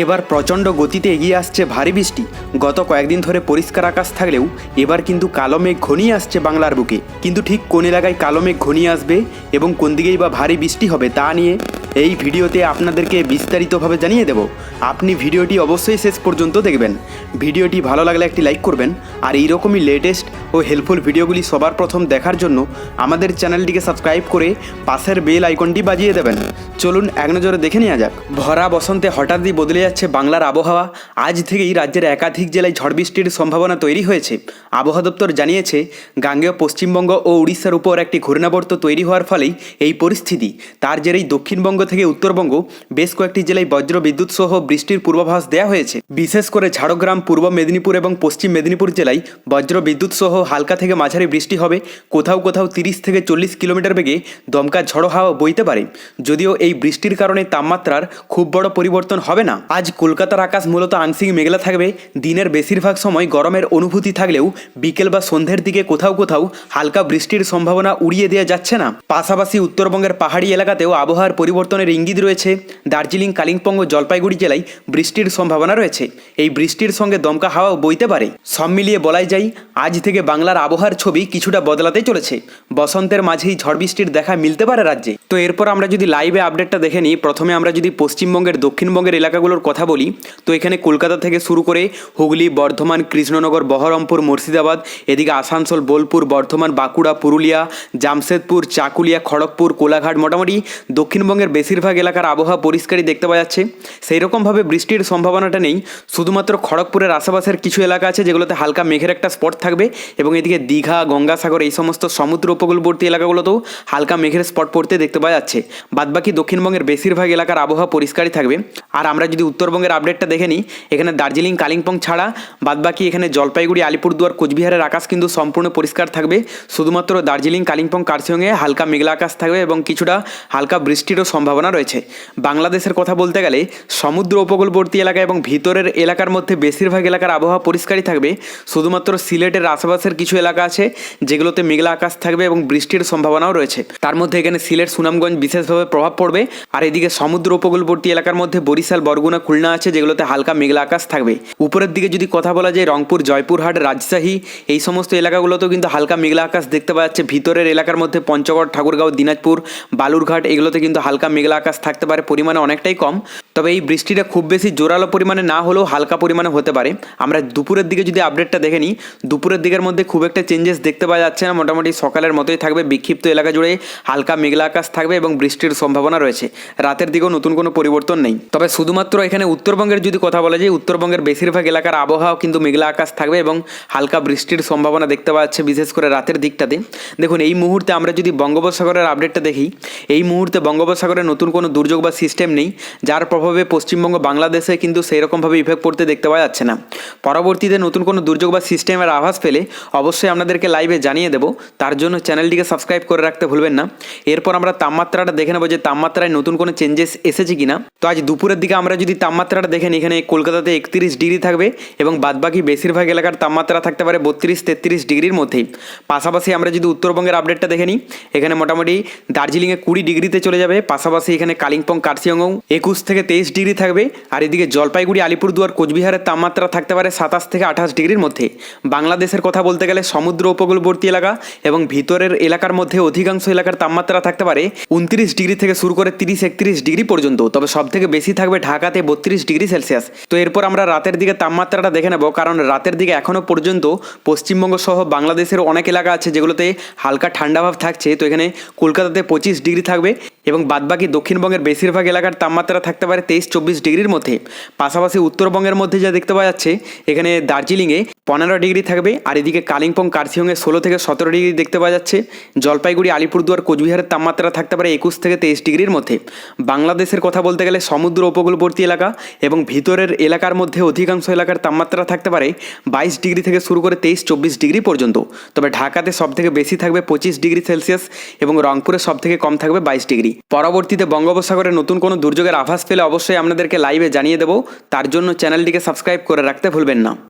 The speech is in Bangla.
এবার প্রচণ্ড গতিতে এগিয়ে আসছে ভারী বৃষ্টি। গত কয়েকদিন ধরে পরিষ্কার আকাশ থাকলেও এবার কিন্তু কালো মেঘ ঘনিয়ে আসছে বাংলার বুকে। কিন্তু ঠিক কোন এলাকায় কালো মেঘ ঘনিয়ে আসবে এবং কোন দিকেই বা ভারী বৃষ্টি হবে তা নিয়ে এই ভিডিওতে আপনাদেরকে বিস্তারিতভাবে জানিয়ে দেব। আপনি ভিডিওটি অবশ্যই শেষ পর্যন্ত দেখবেন। ভিডিওটি ভালো লাগলে একটি লাইক করবেন, আর এইরকমই লেটেস্ট ও হেল্পফুল ভিডিওগুলি সবার প্রথম দেখার জন্য আমাদের চ্যানেলটিকে সাবস্ক্রাইব করে পাশের বেল আইকনটি বাজিয়ে দেবেন। চলুন এক নজরে দেখে নেওয়া যাক। ভরা বসন্তে হঠাৎই বদলে যাচ্ছে বাংলার আবহাওয়া। আজ থেকেই রাজ্যের একাধিক জেলায় ঝড় বৃষ্টির সম্ভাবনা তৈরি হয়েছে। আবহাওয়া দপ্তর জানিয়েছে, গাঙ্গেয় পশ্চিমবঙ্গ ও উড়িষ্যার উপর একটি ঘূর্ণাবর্ত তৈরি হওয়ার ফলেই এই পরিস্থিতি। তার জেরেই দক্ষিণবঙ্গ থেকে উত্তরবঙ্গ বেশ কয়েকটি জেলায় বজ্র বিদ্যুৎ সহ বৃষ্টির পূর্বাভাস দেওয়া হয়েছে। বিশেষ করে ঝাড়গ্রাম, পূর্ব মেদিনীপুর এবং পশ্চিম মেদিনীপুর জেলায় বজ্র বিদ্যুৎ সহ হালকা থেকে মাঝারি বৃষ্টি হবে। কোথাও কোথাও 30 থেকে 40 কিলোমিটার বেগে দমকা ঝড়ো হাওয়া বইতে পারে। যদিও এই বৃষ্টির কারণে তাপমাত্রার খুব বড় পরিবর্তন হবে না। আজ কলকাতার আকাশ মূলত আংশিক মেঘলা থাকবে। দিনের বেশিরভাগ সময় গরমের অনুভূতি থাকলেও বিকেল বা সন্ধ্যের দিকে কোথাও কোথাও হালকা বৃষ্টির সম্ভাবনা উড়িয়ে দেওয়া যাচ্ছে না। পাশাপাশি উত্তরবঙ্গের পাহাড়ি এলাকাতেও আবহাওয়ার পরিবর্তনের ইঙ্গিত রয়েছে। দার্জিলিং, কালিম্পং ও জলপাইগুড়ি জেলায় বৃষ্টির সম্ভাবনা রয়েছে। এই বৃষ্টির সঙ্গে দমকা হাওয়াও বইতে পারে। সব মিলিয়ে বলাই যায়, আজ থেকে বাংলার আবহাওয়ার ছবি কিছুটা বদলাতে চলেছে। বসন্তের মাঝেই ঝড় বৃষ্টির দেখা মিলতে পারে রাজ্যে। তো এরপর আমরা যদি লাইভে আপডেটটা দেখে নিই, প্রথমে আমরা যদি পশ্চিমবঙ্গের দক্ষিণবঙ্গের এলাকাগুলোর কথা বলি, তো এখানে কলকাতা থেকে শুরু করে হুগলি, বর্ধমান, কৃষ্ণনগর, বহরমপুর, মুর্শিদাবাদ, এদিকে আসানসোল, বোলপুর, বর্ধমান, বাঁকুড়া, পুরুলিয়া, জামশেদপুর, চাকুলিয়া, খড়গপুর, কোলাঘাট, মোটামুটি দক্ষিণবঙ্গের বেশিরভাগ এলাকার আবহাওয়া পরিষ্কারই দেখতে পাওয়া যাচ্ছে। সেই রকমভাবে বৃষ্টির সম্ভাবনাটা নেই। শুধুমাত্র খড়গপুরের আশেপাশের কিছু এলাকা আছে যেগুলোতে হালকা মেঘের একটা স্পট থাকবে, এবং এদিকে দীঘা, গঙ্গাসাগর এই সমস্ত সমুদ্র উপকূলবর্তী এলাকাগুলোতেও হালকা মেঘের স্পট পড়তে দেখতে পাওয়া যাচ্ছে। বাদবাকি দক্ষিণবঙ্গের বেশিরভাগ এলাকার আবহাওয়া পরিষ্কারই থাকবে। আর আমরা যদি উত্তরবঙ্গের আপডেটটা দেখে নিই, এখানে দার্জিলিং, কালিম্পং ছাড়া বাদবাকি এখানে জলপাইগুড়ি, আলিপুরদুয়ার, কোচবিহারের আকাশ কিন্তু সম্পূর্ণ পরিষ্কার থাকবে। শুধুমাত্র দার্জিলিং, কালিম্পং, কার্শিয়ংয়ে হালকা মেঘলা আকাশ থাকবে এবং কিছুটা হালকা বৃষ্টিরও সম্ভাবনা রয়েছে। বাংলাদেশের কথা বলতে গেলে সমুদ্র উপকূলবর্তী এলাকা এবং ভিতরের এলাকার মধ্যে বেশিরভাগ এলাকার আবহাওয়া পরিষ্কারই থাকবে। শুধুমাত্র সিলেটের আশেপাশের কিছু এলাকা আছে যেগুলোতে মেঘলা আকাশ থাকবে এবং বৃষ্টির সম্ভাবনাও রয়েছে। তার মধ্যে এখানে সিলেট, সুনামগঞ্জ বিশেষভাবে প্রভাব পড়বে। আর এদিকে সমুদ্র উপকূলবর্তী এলাকার মধ্যে বরিশাল, বরগুনা, খুলনা আছে যেগুলোতে হালকা মেঘলা আকাশ থাকবে। উপরের দিকে যদি কথা বলা যায়, রংপুর, জয়পুরহাট, রাজশাহী এই সমস্ত এলাকাগুলোতেও কিন্তু হালকা মেঘলা আকাশ দেখতে পাওয়া যাচ্ছে। ভিতরের এলাকার মধ্যে পঞ্চগড়, ঠাকুরগাঁও, দিনাজপুর, বালুরঘাট এগুলোতে কিন্তু হালকা মেঘলা আকাশ থাকতে পারে, পরিমাণে অনেকটাই কম। তবে এই বৃষ্টিটা খুব বেশি জোরালো পরিমাণে না হলেও হালকা পরিমাণে হতে পারে। আমরা দুপুরের দিকে যদি আপডেটটা দেখে নিই, দুপুরের দিকের মধ্যে খুব একটা চেঞ্জেস দেখতে পাওয়া যাচ্ছে না। মোটামুটি সকালের মতোই থাকবে। বিক্ষিপ্ত এলাকা জুড়ে হালকা মেঘলা আকাশ থাকবে এবং বৃষ্টির সম্ভাবনা রয়েছে। রাতের দিকেও নতুন কোনো পরিবর্তন নেই। তবে শুধুমাত্র এখানে উত্তরবঙ্গের যদি কথা বলা যায়, উত্তরবঙ্গের বেশিরভাগ এলাকার আবহাওয়া কিন্তু মেঘলা আকাশ থাকবে এবং হালকা বৃষ্টির সম্ভাবনা দেখতে পাওয়া যাচ্ছে, বিশেষ করে রাতের দিকটাতে। দেখুন, এই মুহূর্তে আমরা যদি বঙ্গোপসাগরের আপডেটটা দেখি, এই মুহূর্তে বঙ্গোপসাগরে নতুন কোনো দুর্যোগ বা সিস্টেম নেই, যার প্রভাবে পশ্চিমবঙ্গ, বাংলাদেশে কিন্তু সেই রকমভাবে ইফেক্ট পড়তে দেখতে পাওয়া যাচ্ছে না। পরবর্তীতে নতুন কোনো দুর্যোগ বা সিস্টেমের আভাস পেলে অবশ্যই আপনাদেরকে লাইভে জানিয়ে দেবো। তার জন্য চ্যানেলটিকে সাবস্ক্রাইব করে রাখতে ভুলবেন না। এরপর আমরা তাপমাত্রাটা দেখে নেবো যে তাপমাত্রায় নতুন কোনো চেঞ্জেস এসেছে কিনা। তো আজ দুপুরের দিকে আমরা যদি তাপমাত্রাটা দেখেন, এখানে কলকাতাতে 31 ডিগ্রি থাকবে এবং বাদবাকি বেশিরভাগ এলাকার তাপমাত্রা থাকতে পারে 32-33 ডিগ্রির মধ্যেই। পাশাপাশি আমরা যদি উত্তরবঙ্গের আপডেটটা দেখে নিই, এখানে মোটামুটি দার্জিলিংয়ে 20 ডিগ্রিতে চলে যাবে। পাশাপাশি এখানে কালিম্পং, কার্শিয়ংও 21 থেকে 23 ডিগ্রি থাকবে। আর এদিকে জলপাইগুড়ি, আলিপুরদুয়ার, কোচবিহারের তাপমাত্রা থাকতে পারে 27 থেকে 28 ডিগ্রির মধ্যে। বাংলাদেশের কথা বলতে গেলে সমুদ্র উপকূলবর্তী এলাকা এবং ভিতরের এলাকার মধ্যে অধিকাংশ এলাকার তাপমাত্রা থাকতে পারে 29 ডিগ্রি থেকে শুরু করে 30-31 ডিগ্রি পর্যন্ত। তবে সব থেকে বেশি থাকবে ঢাকাতে 32 ডিগ্রি সেলসিয়াস। তো এরপর আমরা রাতের দিকে তাপমাত্রাটা দেখে নেব, কারণ রাতের দিকে এখনও পর্যন্ত পশ্চিমবঙ্গ সহ বাংলাদেশের অনেক এলাকা আছে যেগুলোতে হালকা ঠান্ডা ভাব থাকছে। তো এখানে কলকাতাতে 25 ডিগ্রি থাকবে এবং বাদবাকি দক্ষিণবঙ্গের বেশিরভাগ এলাকার তাপমাত্রা থাকতে পারে 23-24 ডিগ্রির মধ্যে। পাশাপাশি উত্তরবঙ্গের মধ্যে যা দেখতে পাওয়া যাচ্ছে, এখানে দার্জিলিংয়ে 15 ডিগ্রি থাকবে। আর এদিকে কালিম্পং, কার্শিয়ংয়ে 16 থেকে 17 ডিগ্রি দেখতে পাওয়া যাচ্ছে। জলপাইগুড়ি, আলিপুরদুয়ার, কোচবিহারের তাপমাত্রা থাকতে পারে 21 থেকে 23 ডিগ্রির মধ্যে। বাংলাদেশের কথা বলতে গেলে সমুদ্র উপকূলবর্তী এলাকা এবং ভিতরের এলাকার মধ্যে অধিকাংশ এলাকার তাপমাত্রা থাকতে পারে 22 ডিগ্রি থেকে শুরু করে 23-24 ডিগ্রি পর্যন্ত। তবে ঢাকাতে সব থেকে বেশি থাকবে 25 ডিগ্রি সেলসিয়াস এবং রংপুরে সব থেকে কম থাকবে 22 ডিগ্রি। পরবর্তীতে বঙ্গোপসাগরে নতুন কোনো দুর্যোগের আভাস পেলে অবশ্যই আপনাদেরকে লাইভে জানিয়ে দেবো। তার জন্য চ্যানেলটিকে সাবস্ক্রাইব করে রাখতে ভুলবেন না।